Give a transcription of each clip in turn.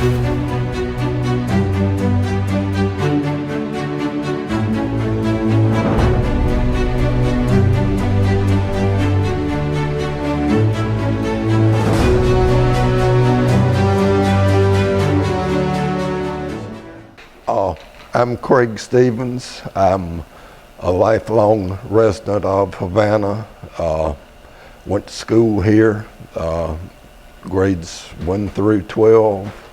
I'm Craig Stephens. I'm a lifelong resident of Havana. Went to school here, grades 1 through 12.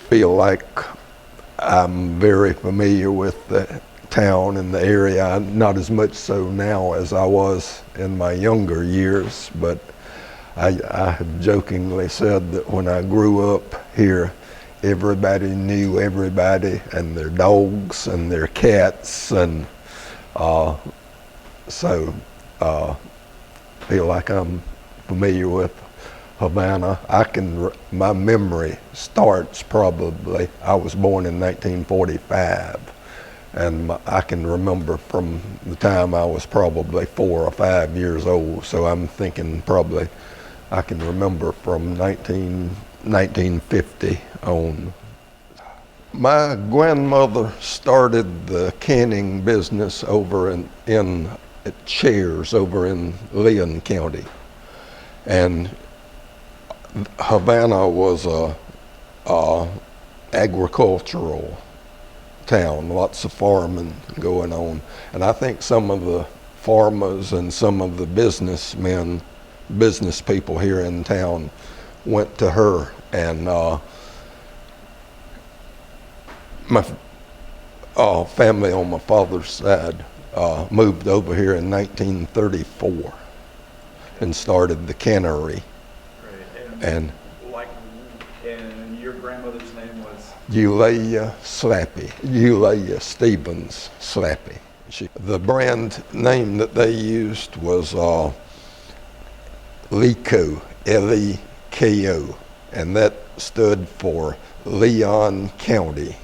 Feel like I'm very familiar with the town and the area, not as much so now as I was in my younger years, but I have jokingly said that when I grew up here, everybody knew everybody and their dogs and their cats, and feel like I'm familiar with Havana. My memory starts probably, I was born in 1945, and I can remember from the time I was probably 4 or 5 years old, so I'm thinking probably I can remember from 1950 on. My grandmother started the canning business over in Chairs over in Leon County, and Havana was a agricultural town, lots of farming going on, and I think some of the farmers and some of the business people here in town went to her, and my family on my father's side moved over here in 1934 and started the Cannery. Right. And your grandmother's name was? Eulalie Slappey, Eulalie Johnson Stephens. The brand name that they used was LECO, L-E-K-O, and that stood for Leon County.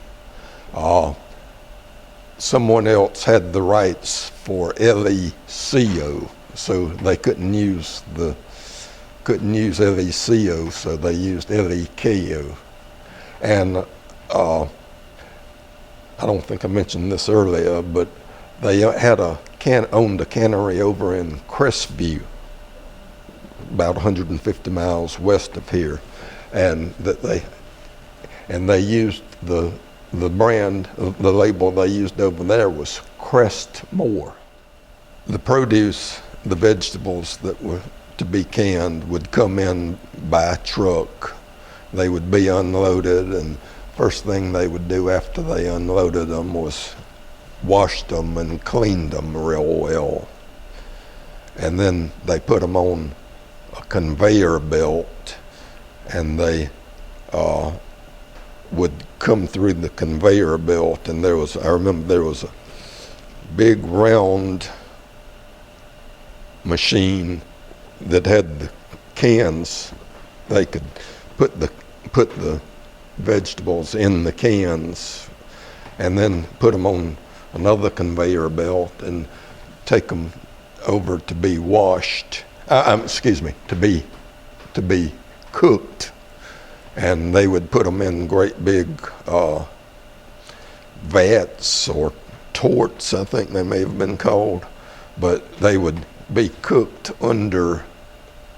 Someone else had the rights for L-E-C-O, so they couldn't use L-E-C-O, so they used L-E-K-O. And I don't think I mentioned this earlier, but they had owned a cannery over in Crestview, about 150 miles west of here, and they used the brand, the label they used over there was Crestmore. The produce, the vegetables that were to be canned would come in by truck. They would be unloaded, and first thing they would do after they unloaded them was wash them and cleaned them real well. And then they put them on a conveyor belt, and they would come through the conveyor belt, and I remember there was a big round machine that had the cans. They could put the vegetables in the cans and then put them on another conveyor belt and take them over to be washed, to be cooked. And they would put them in great big vats or torts, I think they may have been called, but they would be cooked under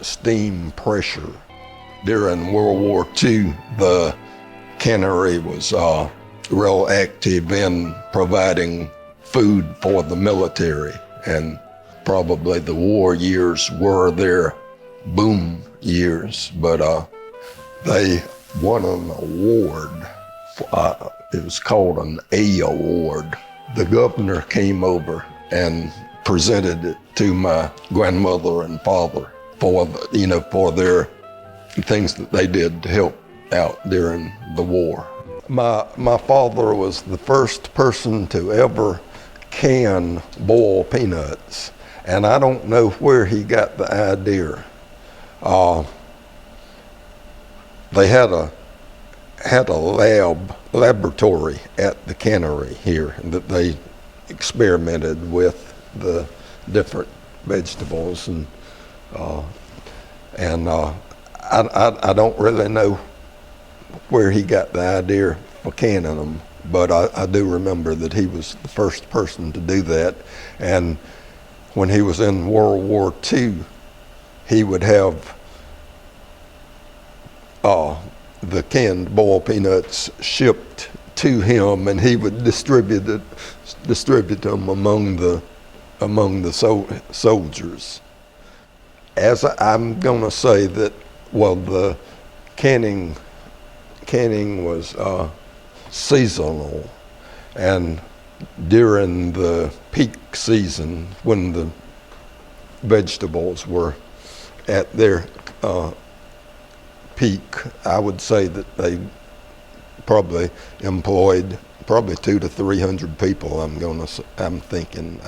steam pressure. During World War II, the cannery was real active in providing food for the military, and probably the war years were their boom years, but they won an award. It was called an A award. The governor came over and presented it to my grandmother and father for their things that they did to help out during the war. My father was the first person to ever can boiled peanuts, and I don't know where he got the idea. They had a laboratory at the cannery here that they experimented with the different vegetables, and I don't really know where he got the idea for canning them, but I do remember that he was the first person to do that. And when he was in World War II, he would have the canned boiled peanuts shipped to him, and he would distribute them among the soldiers. As I'm going to say that, well, the canning was seasonal, and during the peak season, when the vegetables were at their peak, I would say that they probably employed 200 to 300 people. I'm thinking.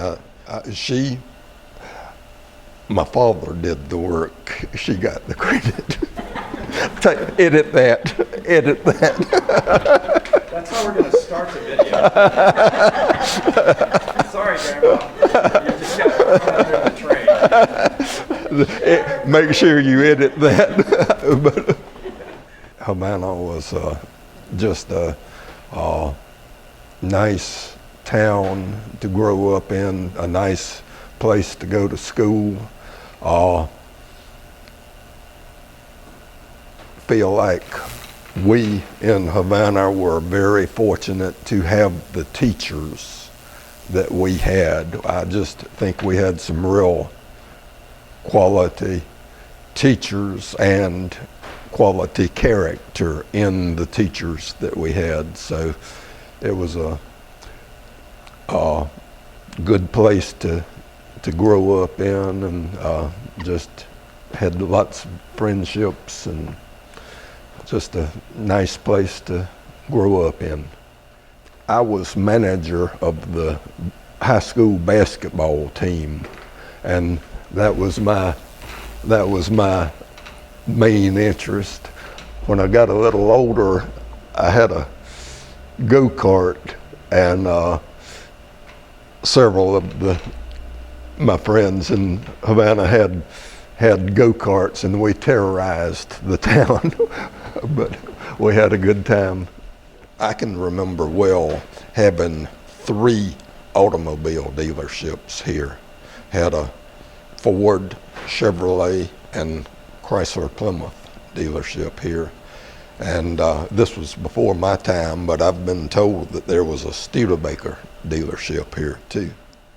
My father did the work. She got the credit. Edit that. That's how we're going to start the video. Sorry, Grandma. You just got to run under the train. Make sure you edit that. But Havana was just a nice town to grow up in, a nice place to go to school. Feel like we in Havana were very fortunate to have the teachers that we had. I just think we had some real quality teachers and quality character in the teachers that we had. So it was a good place to grow up in, and just had lots of friendships, and just a nice place to grow up in. I was manager of the high school basketball team, and that was my main interest. When I got a little older, I had a go-kart, and several of my friends in Havana had go-karts, and we terrorized the town, but we had a good time. I can remember well having 3 automobile dealerships here. Had a Ford, Chevrolet, and Chrysler Plymouth dealership here. And this was before my time, but I've been told that there was a Studebaker dealership here too.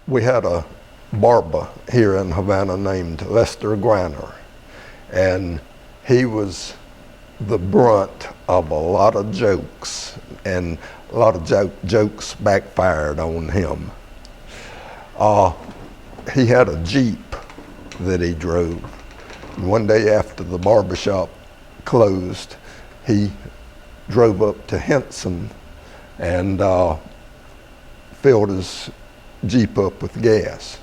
We had a barber here in Havana named Lester Griner, and he was the brunt of a lot of jokes, and a lot of jokes backfired on him. He had a Jeep that he drove. And one day after the barbershop closed, he drove up to Henson and filled his Jeep up with gas.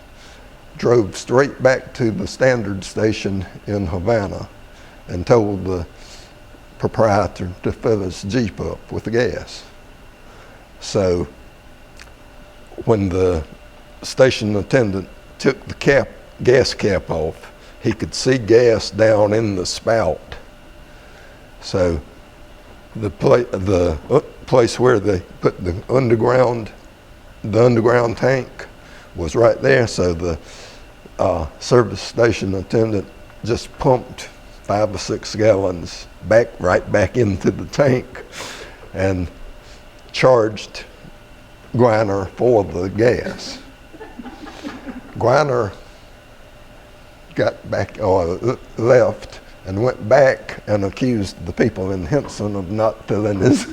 Drove straight back to the Standard Station in Havana and told the proprietor to fill his Jeep up with gas. So when the station attendant took the gas cap off, he could see gas down in the spout. So the place where they put the underground tank was right there. So the service station attendant just pumped 5 or 6 gallons right back into the tank, and charged Griner for the gas. Griner got back, or left, and went back and accused the people in Henson of not filling his